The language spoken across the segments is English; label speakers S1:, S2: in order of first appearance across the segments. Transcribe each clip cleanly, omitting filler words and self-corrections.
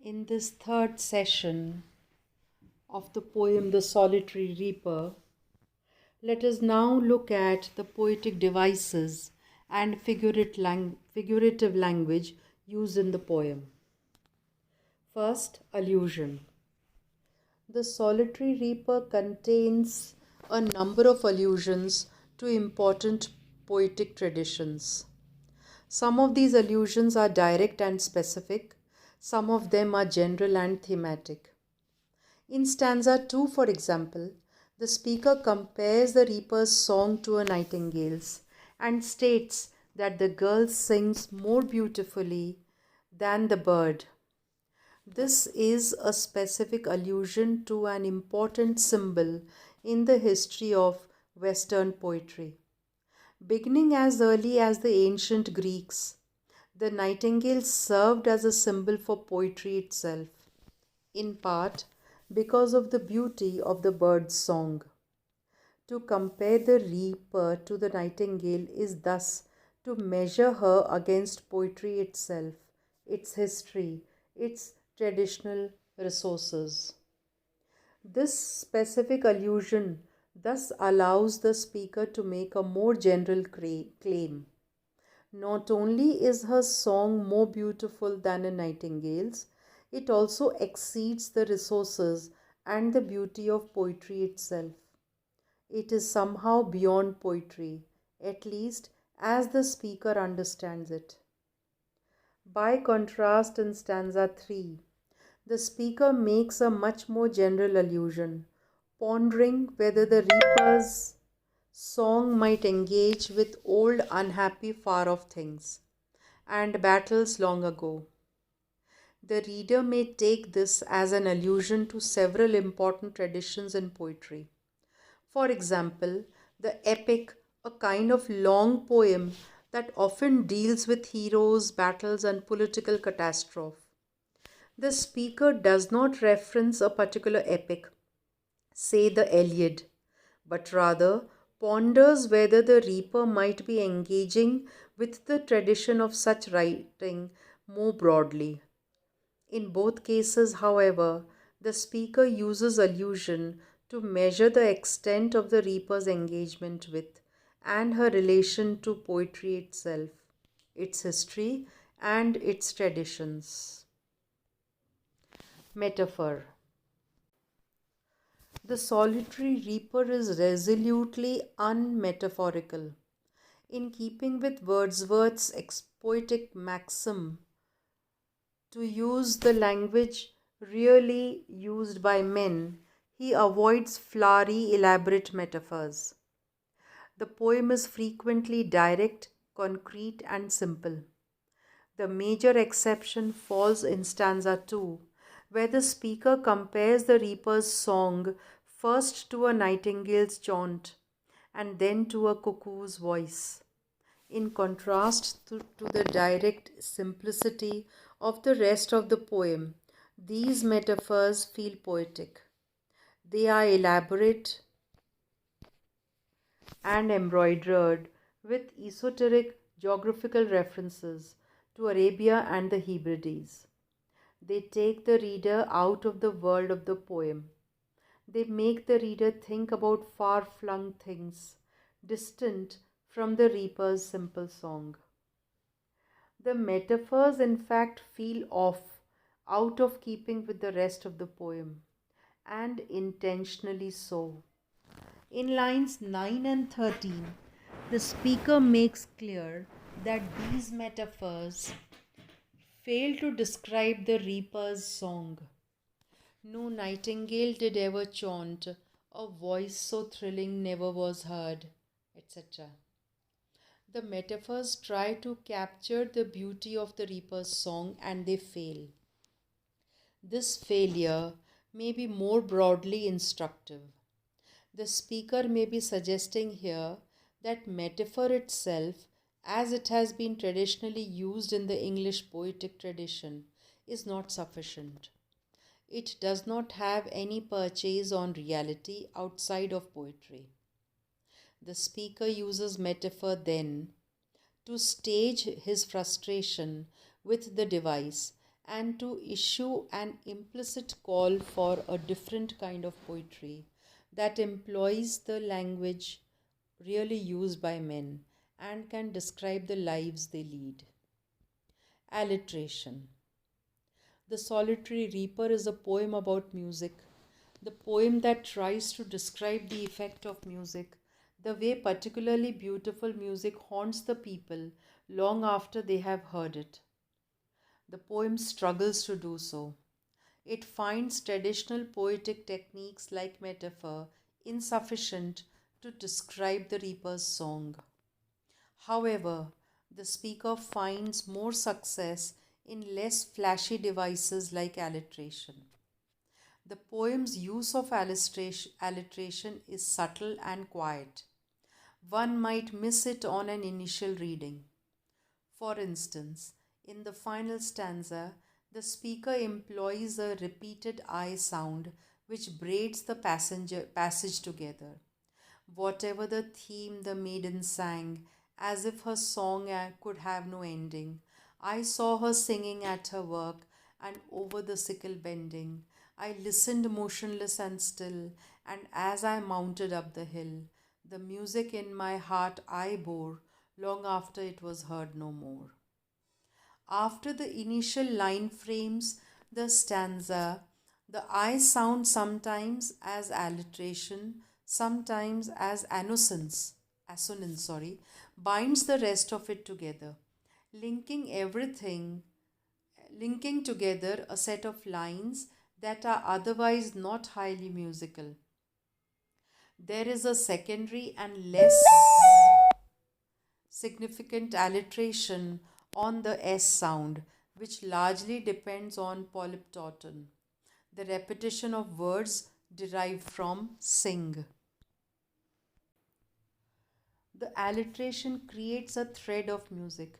S1: In this third session of the poem The Solitary Reaper, let us now look at the poetic devices and figurative language used in the poem. First, allusion. The Solitary Reaper contains a number of allusions to important poetic traditions. Some of these allusions are direct and specific, some of them are general and thematic. In stanza 2, for example, the speaker compares the reaper's song to a nightingale's and states that the girl sings more beautifully than the bird. This is a specific allusion to an important symbol in the history of Western poetry. Beginning as early as the ancient Greeks, the nightingale served as a symbol for poetry itself, in part because of the beauty of the bird's song. To compare the reaper to the nightingale is thus to measure her against poetry itself, its history, its traditional resources. This specific allusion thus allows the speaker to make a more general claim. Not only is her song more beautiful than a nightingale's, it also exceeds the resources and the beauty of poetry itself. It is somehow beyond poetry, at least as the speaker understands it. By contrast, in stanza 3, the speaker makes a much more general allusion, pondering whether the reaper's song might engage with old, unhappy, far-off things and battles long ago. The reader may take this as an allusion to several important traditions in poetry. For example, the epic, a kind of long poem that often deals with heroes, battles, and political catastrophe. The speaker does not reference a particular epic, say the Iliad, but rather ponders whether the reaper might be engaging with the tradition of such writing more broadly. In both cases, however, the speaker uses allusion to measure the extent of the reaper's engagement with and her relation to poetry itself, its history, and its traditions. Metaphor. The solitary reaper is resolutely unmetaphorical. In keeping with Wordsworth's poetic maxim, to use the language really used by men, he avoids flowery, elaborate metaphors. The poem is frequently direct, concrete, and simple. The major exception falls in stanza 2, where the speaker compares the reaper's song first to a nightingale's chaunt and then to a cuckoo's voice. In contrast to the direct simplicity of the rest of the poem, these metaphors feel poetic. They are elaborate and embroidered with esoteric geographical references to Arabia and the Hebrides. They take the reader out of the world of the poem. They make the reader think about far-flung things, distant from the reaper's simple song. The metaphors, in fact, feel off, out of keeping with the rest of the poem, and intentionally so. In lines 9 and 13, the speaker makes clear that these metaphors fail to describe the reaper's song. No nightingale did ever chaunt, a voice so thrilling never was heard, etc. The metaphors try to capture the beauty of the reaper's song and they fail. This failure may be more broadly instructive. The speaker may be suggesting here that metaphor itself, as it has been traditionally used in the English poetic tradition, is not sufficient. It does not have any purchase on reality outside of poetry. The speaker uses metaphor then to stage his frustration with the device and to issue an implicit call for a different kind of poetry that employs the language really used by men and can describe the lives they lead. Alliteration. The Solitary Reaper is a poem about music, the poem that tries to describe the effect of music, the way particularly beautiful music haunts the people long after they have heard it. The poem struggles to do so. It finds traditional poetic techniques like metaphor insufficient to describe the reaper's song. However, the speaker finds more success in less flashy devices like alliteration. The poem's use of alliteration is subtle and quiet. One might miss it on an initial reading. For instance, in the final stanza, the speaker employs a repeated I sound which braids the passage together. Whatever the theme the maiden sang, as if her song could have no ending. I saw her singing at her work and over the sickle bending. I listened motionless and still, and as I mounted up the hill, the music in my heart I bore long after it was heard no more. After the initial line frames the stanza, the I sound sometimes as alliteration, sometimes as assonance, binds the rest of it together, linking everything, linking together a set of lines that are otherwise not highly musical. There is a secondary and less significant alliteration on the S sound, which largely depends on polyptoton, the repetition of words derived from sing. The alliteration creates a thread of music.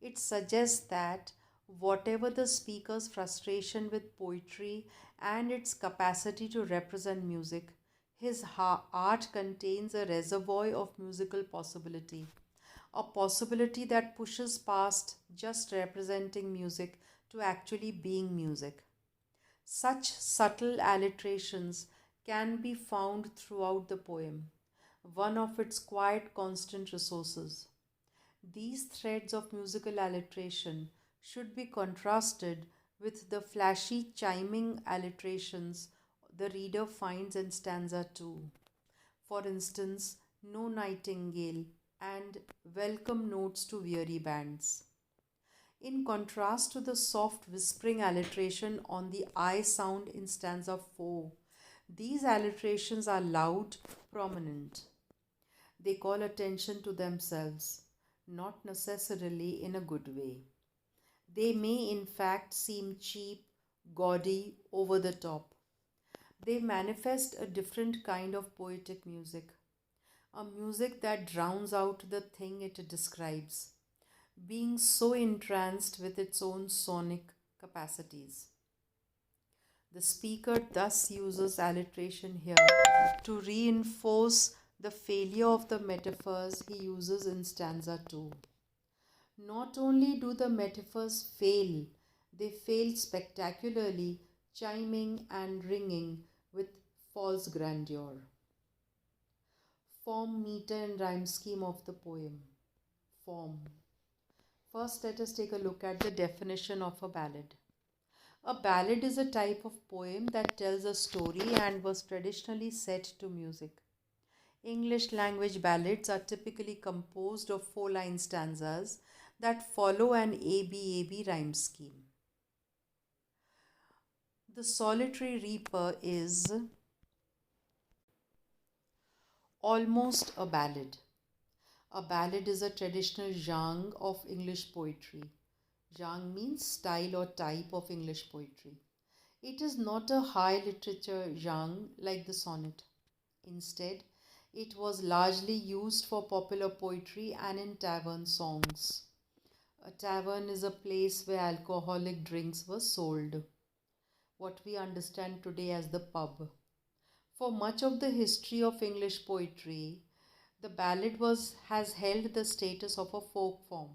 S1: It suggests that whatever the speaker's frustration with poetry and its capacity to represent music, his art contains a reservoir of musical possibility, a possibility that pushes past just representing music to actually being music. Such subtle alliterations can be found throughout the poem, one of its quiet constant resources. These threads of musical alliteration should be contrasted with the flashy chiming alliterations the reader finds in stanza 2. For instance, No Nightingale and Welcome Notes to Weary Bands. In contrast to the soft whispering alliteration on the I sound in stanza 4, these alliterations are loud, prominent. They call attention to themselves, not necessarily in a good way. They may, in fact, seem cheap, gaudy, over the top. They manifest a different kind of poetic music, a music that drowns out the thing it describes, being so entranced with its own sonic capacities. The speaker thus uses alliteration here to reinforce the failure of the metaphors he uses in stanza 2. Not only do the metaphors fail, they fail spectacularly, chiming and ringing with false grandeur. Form, meter, and rhyme scheme of the poem. Form. First, let us take a look at the definition of a ballad. A ballad is a type of poem that tells a story and was traditionally set to music. English language ballads are typically composed of 4-line stanzas that follow an ABAB rhyme scheme. The Solitary Reaper is almost a ballad. A ballad is a traditional genre of English poetry. Genre means style or type of English poetry. It is not a high literature genre like the sonnet. Instead, it was largely used for popular poetry and in tavern songs. A tavern is a place where alcoholic drinks were sold, what we understand today as the pub. For much of the history of English poetry, the ballad has held the status of a folk form.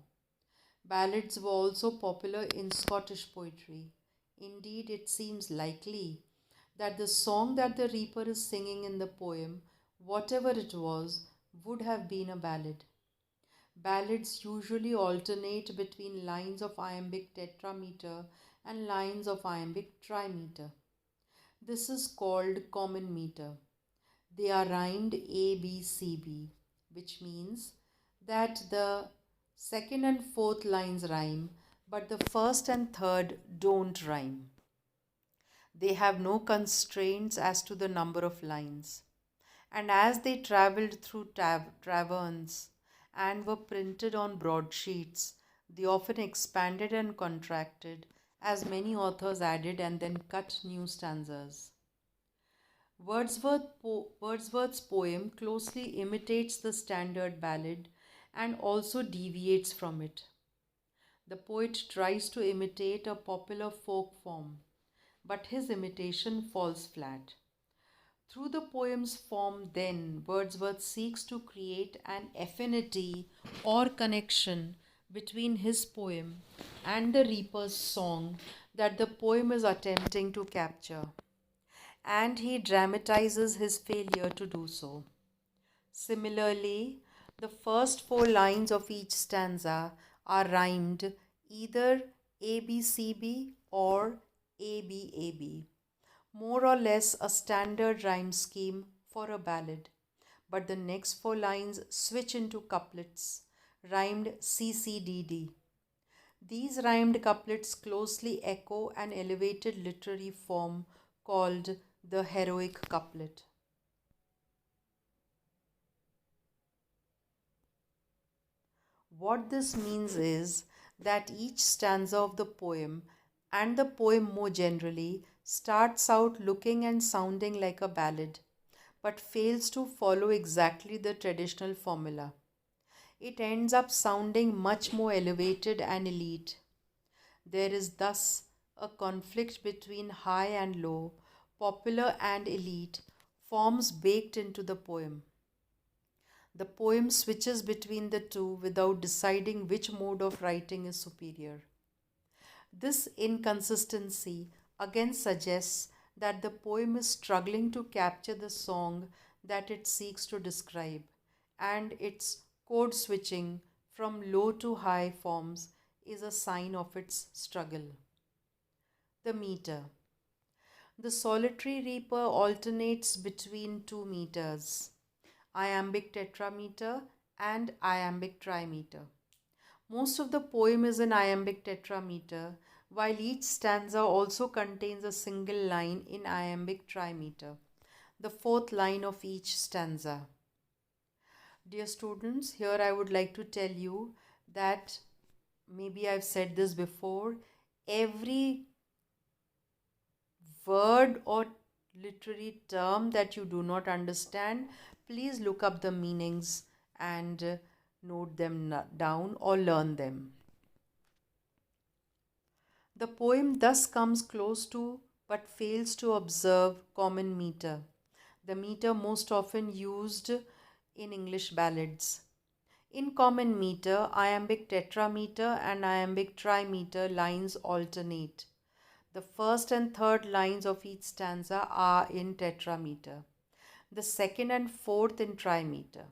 S1: Ballads were also popular in Scottish poetry. Indeed, it seems likely that the song that the reaper is singing in the poem, whatever it was, would have been a ballad. Ballads usually alternate between lines of iambic tetrameter and lines of iambic trimeter. This is called common meter. They are rhymed A, B, C, B, which means that the second and fourth lines rhyme, but the first and third don't rhyme. They have no constraints as to the number of lines. And as they travelled through taverns and were printed on broadsheets, they often expanded and contracted as many authors added and then cut new stanzas. Wordsworth's poem closely imitates the standard ballad and also deviates from it. The poet tries to imitate a popular folk form, but his imitation falls flat. Through the poem's form, then, Wordsworth seeks to create an affinity or connection between his poem and the reaper's song that the poem is attempting to capture, and he dramatizes his failure to do so. Similarly, the first four lines of each stanza are rhymed either ABCB or ABAB, more or less a standard rhyme scheme for a ballad, but the next four lines switch into couplets rhymed CCDD. These rhymed couplets closely echo an elevated literary form called the heroic couplet. What this means is that each stanza of the poem and the poem more generally starts out looking and sounding like a ballad but fails to follow exactly the traditional formula. It ends up sounding much more elevated and elite. There is thus a conflict between high and low, popular and elite, forms baked into the poem. The poem switches between the two without deciding which mode of writing is superior. This inconsistency again suggests that the poem is struggling to capture the song that it seeks to describe, and its code switching from low to high forms is a sign of its struggle. The meter. The solitary reaper alternates between two meters, iambic tetrameter and iambic trimeter. Most of the poem is in iambic tetrameter, while each stanza also contains a single line in iambic trimeter, the fourth line of each stanza. Dear students, here I would like to tell you that maybe I've said this before, every word or literary term that you do not understand, please look up the meanings and note them down or learn them. The poem thus comes close to but fails to observe common meter, the meter most often used in English ballads. In common meter, iambic tetrameter and iambic trimeter lines alternate. The first and third lines of each stanza are in tetrameter, the second and fourth in trimeter.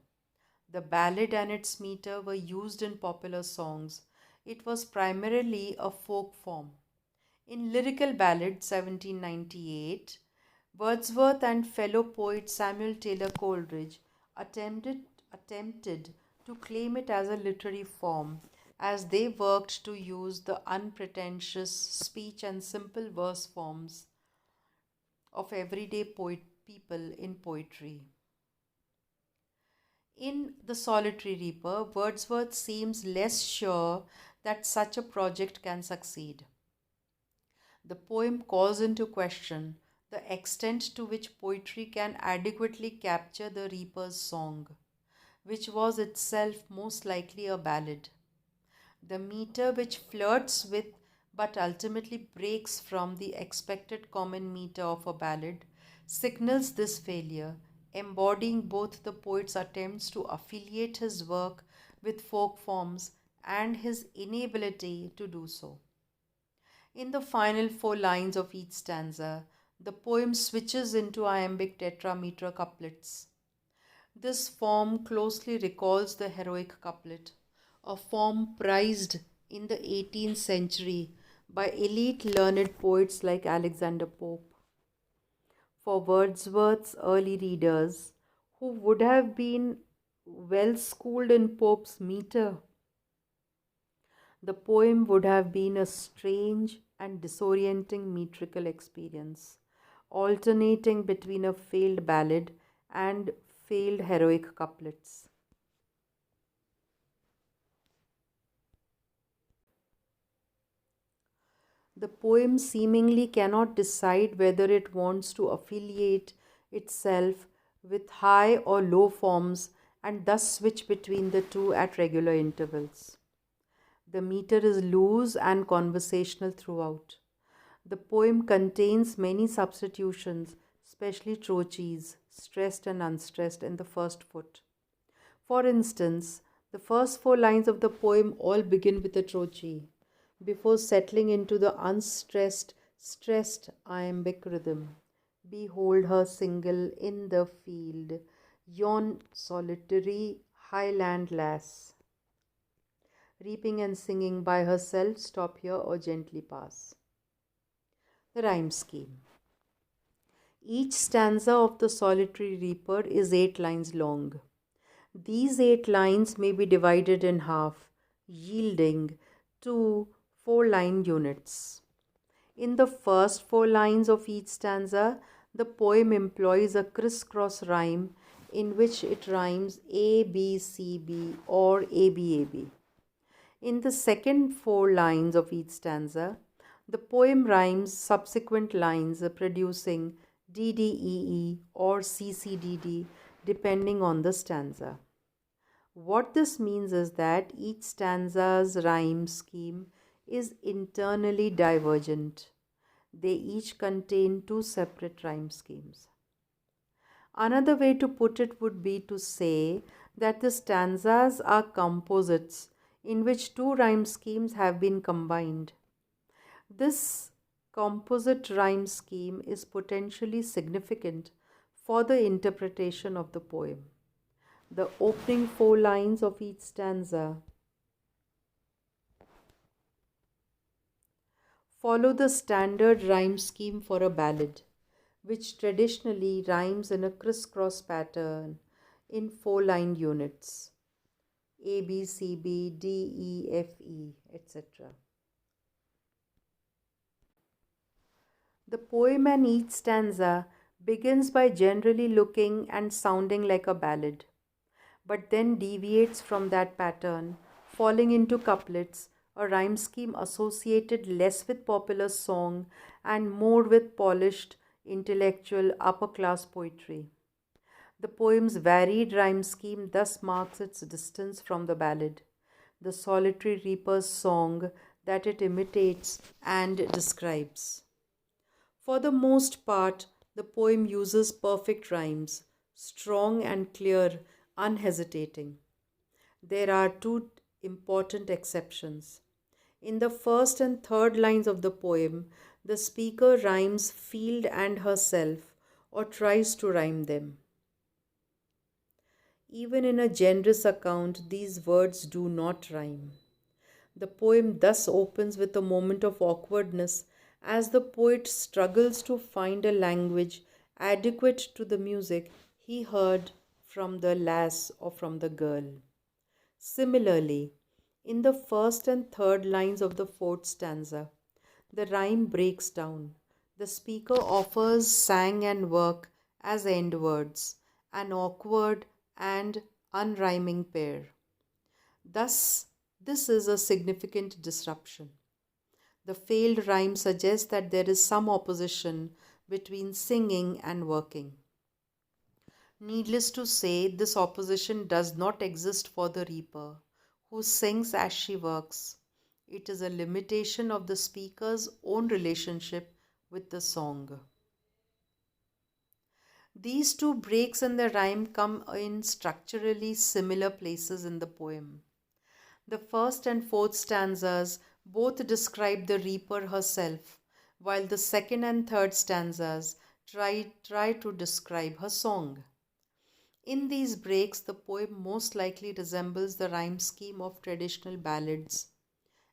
S1: The ballad and its meter were used in popular songs. It was primarily a folk form. In Lyrical Ballad 1798, Wordsworth and fellow poet Samuel Taylor Coleridge attempted to claim it as a literary form as they worked to use the unpretentious speech and simple verse forms of everyday people in poetry. In The Solitary Reaper, Wordsworth seems less sure that such a project can succeed. The poem calls into question the extent to which poetry can adequately capture the reaper's song, which was itself most likely a ballad. The meter, which flirts with but ultimately breaks from the expected common meter of a ballad, signals this failure, embodying both the poet's attempts to affiliate his work with folk forms and his inability to do so. In the final four lines of each stanza, the poem switches into iambic tetrameter couplets. This form closely recalls the heroic couplet, a form prized in the 18th century by elite learned poets like Alexander Pope. For Wordsworth's early readers, who would have been well schooled in Pope's meter, the poem would have been a strange and disorienting metrical experience, alternating between a failed ballad and failed heroic couplets. The poem seemingly cannot decide whether it wants to affiliate itself with high or low forms and thus switch between the two at regular intervals. The meter is loose and conversational throughout. The poem contains many substitutions, especially trochees, stressed and unstressed, in the first foot. For instance, the first four lines of the poem all begin with a trochee, before settling into the unstressed, stressed iambic rhythm. Behold her single in the field, yon solitary highland lass, reaping and singing by herself, stop here or gently pass. The rhyme scheme. Each stanza of the solitary reaper is 8 lines long. These 8 lines may be divided in half, yielding to 4-line units. In the first 4 lines of each stanza, the poem employs a crisscross rhyme in which it rhymes A, B, C, B or A, B, A, B. In the second 4 lines of each stanza, the poem rhymes subsequent lines producing D, D, E, E or C, C, D, D depending on the stanza. What this means is that each stanza's rhyme scheme is internally divergent. They each contain 2 separate rhyme schemes. Another way to put it would be to say that the stanzas are composites in which 2 rhyme schemes have been combined. This composite rhyme scheme is potentially significant for the interpretation of the poem. The opening 4 lines of each stanza follow the standard rhyme scheme for a ballad, which traditionally rhymes in a crisscross pattern in 4-line units A, B, C, B, D, E, F, E, etc. The poem and each stanza begins by generally looking and sounding like a ballad, but then deviates from that pattern, falling into couplets, a rhyme scheme associated less with popular song and more with polished, intellectual, upper-class poetry. The poem's varied rhyme scheme thus marks its distance from the ballad, the solitary reaper's song that it imitates and describes. For the most part, the poem uses perfect rhymes, strong and clear, unhesitating. There are 2 important exceptions. In the first and third lines of the poem, the speaker rhymes field and herself or tries to rhyme them. Even in a generous account, these words do not rhyme. The poem thus opens with a moment of awkwardness as the poet struggles to find a language adequate to the music he heard from the lass or from the girl. Similarly, in the first and third lines of the fourth stanza, the rhyme breaks down. The speaker offers sang and work as end words, an awkward and unrhyming pair. Thus, this is a significant disruption. The failed rhyme suggests that there is some opposition between singing and working. Needless to say, this opposition does not exist for the reaper, who sings as she works. It is a limitation of the speaker's own relationship with the song. These 2 breaks in the rhyme come in structurally similar places in the poem. The first and fourth stanzas both describe the reaper herself, while the second and third stanzas try to describe her song. In these breaks, the poem most likely resembles the rhyme scheme of traditional ballads,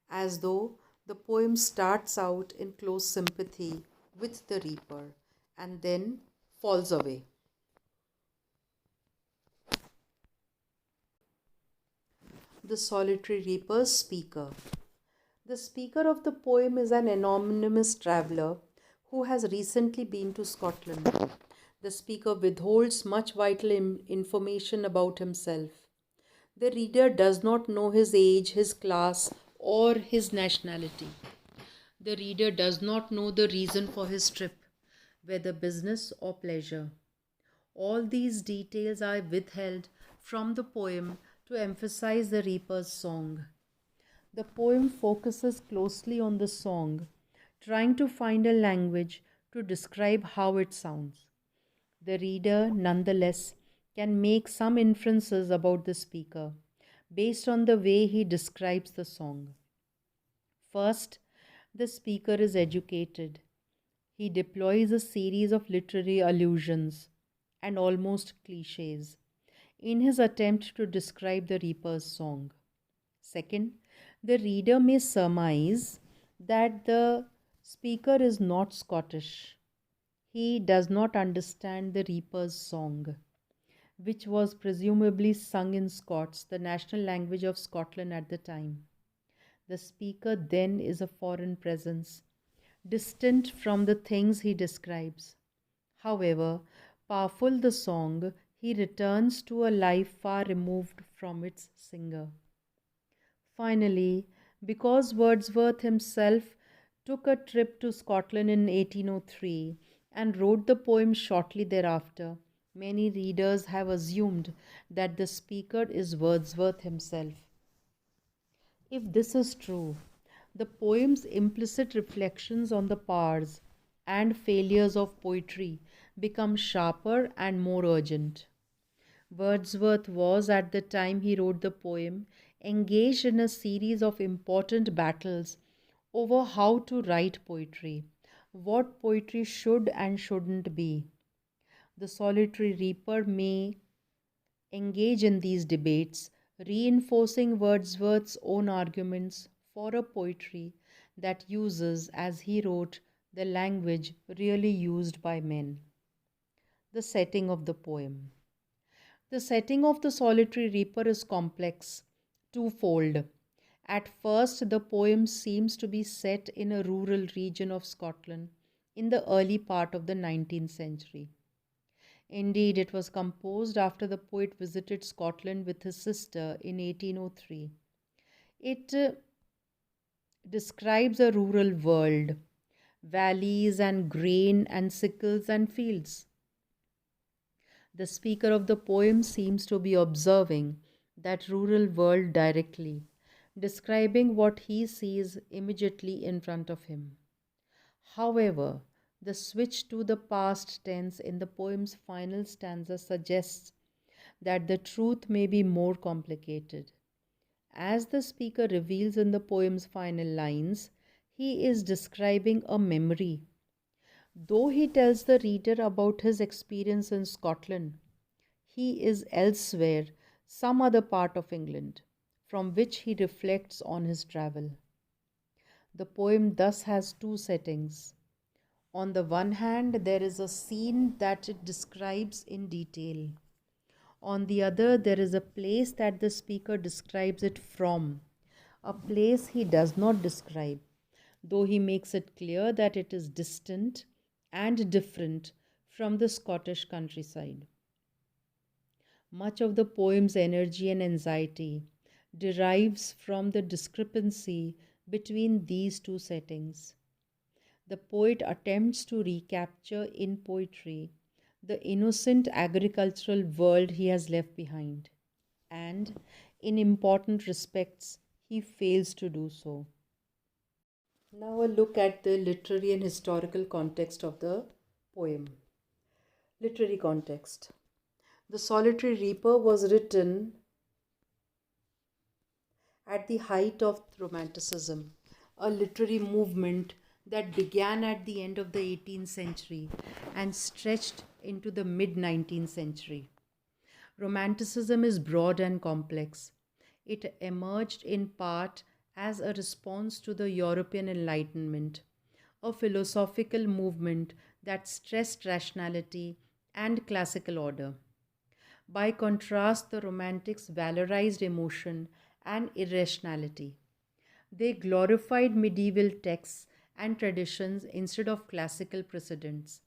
S1: as though the poem starts out in close sympathy with the reaper and then falls away. The solitary reaper's speaker. The speaker of the poem is an anonymous traveller who has recently been to Scotland. The speaker withholds much vital information about himself. The reader does not know his age, his class, or his nationality. The reader does not know the reason for his trip, whether business or pleasure. All these details are withheld from the poem to emphasize the reaper's song. The poem focuses closely on the song, trying to find a language to describe how it sounds. The reader, nonetheless, can make some inferences about the speaker based on the way he describes the song. First, the speaker is educated. He deploys a series of literary allusions and almost cliches in his attempt to describe the reaper's song. Second, the reader may surmise that the speaker is not Scottish. He does not understand the reaper's song, which was presumably sung in Scots, the national language of Scotland at the time. The speaker then is a foreign presence, distant from the things he describes. However powerful the song, he returns to a life far removed from its singer. Finally, because Wordsworth himself took a trip to Scotland in 1803 and wrote the poem shortly thereafter, many readers have assumed that the speaker is Wordsworth himself. If this is true, the poem's implicit reflections on the powers and failures of poetry become sharper and more urgent. Wordsworth was, at the time he wrote the poem, engaged in a series of important battles over how to write poetry, what poetry should and shouldn't be. The solitary reaper may engage in these debates, reinforcing Wordsworth's own arguments for a poetry that uses, as he wrote, the language really used by men. The setting of the poem. The setting of the solitary reaper is complex, twofold. At first, the poem seems to be set in a rural region of Scotland in the early part of the 19th century. Indeed, it was composed after the poet visited Scotland with his sister in 1803. It describes a rural world, valleys and grain and sickles and fields. The speaker of the poem seems to be observing that rural world directly, describing what he sees immediately in front of him. However, the switch to the past tense in the poem's final stanza suggests that the truth may be more complicated. As the speaker reveals in the poem's final lines, he is describing a memory. Though he tells the reader about his experience in Scotland, he is elsewhere, some other part of England, from which he reflects on his travel. The poem thus has two settings. On the one hand, there is a scene that it describes in detail. On the other, there is a place that the speaker describes it from, a place he does not describe, though he makes it clear that it is distant and different from the Scottish countryside. Much of the poem's energy and anxiety derives from the discrepancy between these two settings. The poet attempts to recapture in poetry the innocent agricultural world he has left behind, and in important respects, he fails to do so. Now, a look at the literary and historical context of the poem. Literary context. The Solitary Reaper was written at the height of Romanticism, a literary movement that began at the end of the 18th century and stretched into the mid 19th century. Romanticism is broad and complex. It emerged in part as a response to the European Enlightenment, a philosophical movement that stressed rationality and classical order. By contrast, the Romantics valorized emotion and irrationality. They glorified medieval texts and traditions instead of classical precedents,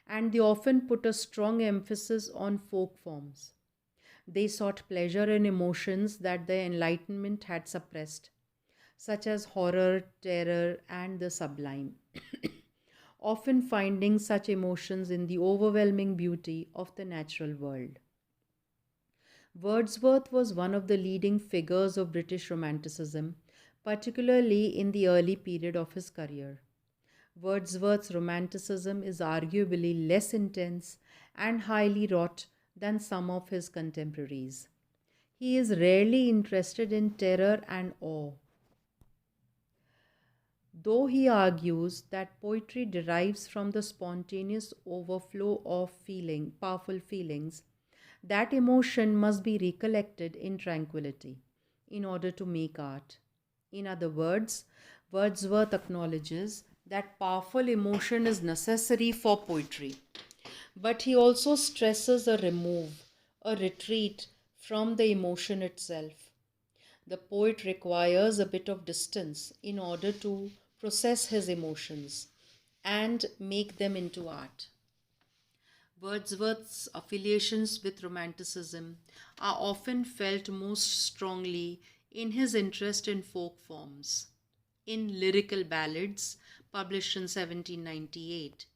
S1: and they often put a strong emphasis on folk forms. They sought pleasure in emotions that the Enlightenment had suppressed, such as horror, terror, and the sublime, often finding such emotions in the overwhelming beauty of the natural world. Wordsworth was one of the leading figures of British Romanticism, particularly in the early period of his career. Wordsworth's Romanticism is arguably less intense and highly wrought than some of his contemporaries. He is rarely interested in terror and awe, though he argues that poetry derives from the spontaneous overflow of powerful feelings. That emotion must be recollected in tranquility in order to make art. In other words, Wordsworth acknowledges that powerful emotion is necessary for poetry, but he also stresses a retreat from the emotion itself. The poet requires a bit of distance in order to process his emotions and make them into art. Wordsworth's affiliations with Romanticism are often felt most strongly in his interest in folk forms. In Lyrical Ballads, published in 1798,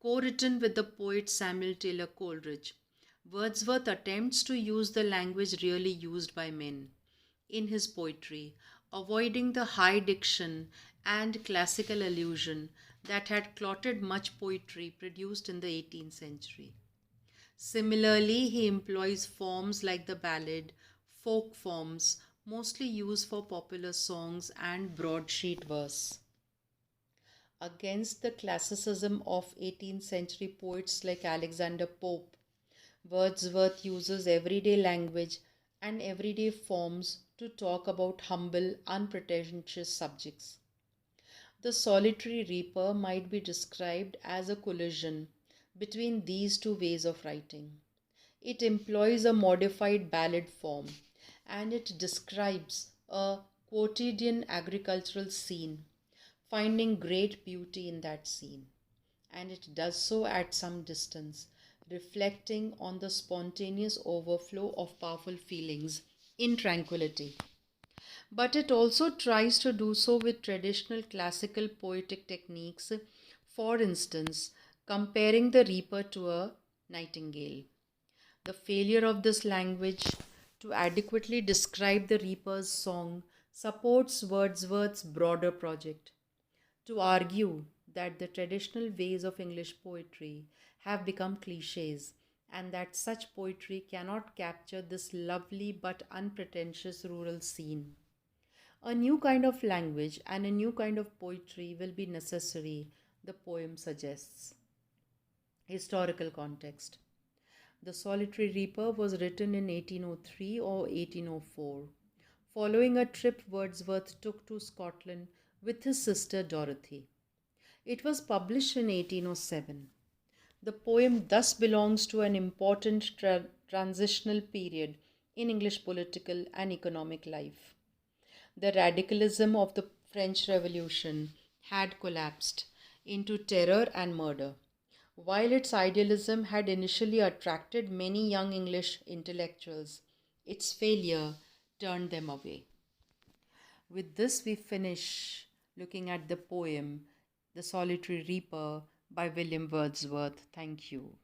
S1: co-written with the poet Samuel Taylor Coleridge, Wordsworth attempts to use the language really used by men in his poetry, avoiding the high diction and classical allusion that had clotted much poetry produced in the 18th century. Similarly, he employs forms like the ballad, folk forms, mostly used for popular songs, and broadsheet verse. Against the classicism of 18th century poets like Alexander Pope, Wordsworth uses everyday language and everyday forms to talk about humble, unpretentious subjects. The solitary reaper might be described as a collision between these two ways of writing. It employs a modified ballad form and it describes a quotidian agricultural scene, finding great beauty in that scene. And it does so at some distance, reflecting on the spontaneous overflow of powerful feelings in tranquility. But it also tries to do so with traditional classical poetic techniques, for instance, comparing the reaper to a nightingale. The failure of this language to adequately describe the reaper's song supports Wordsworth's broader project to argue that the traditional ways of English poetry have become cliches and that such poetry cannot capture this lovely but unpretentious rural scene. A new kind of language and a new kind of poetry will be necessary, the poem suggests. Historical context. The Solitary Reaper was written in 1803 or 1804, following a trip Wordsworth took to Scotland with his sister Dorothy. It was published in 1807. The poem thus belongs to an important transitional period in English political and economic life. The radicalism of the French Revolution had collapsed into terror and murder, while its idealism had initially attracted many young English intellectuals. Its failure turned them away. With this, we finish looking at the poem The Solitary Reaper by William Wordsworth. Thank you.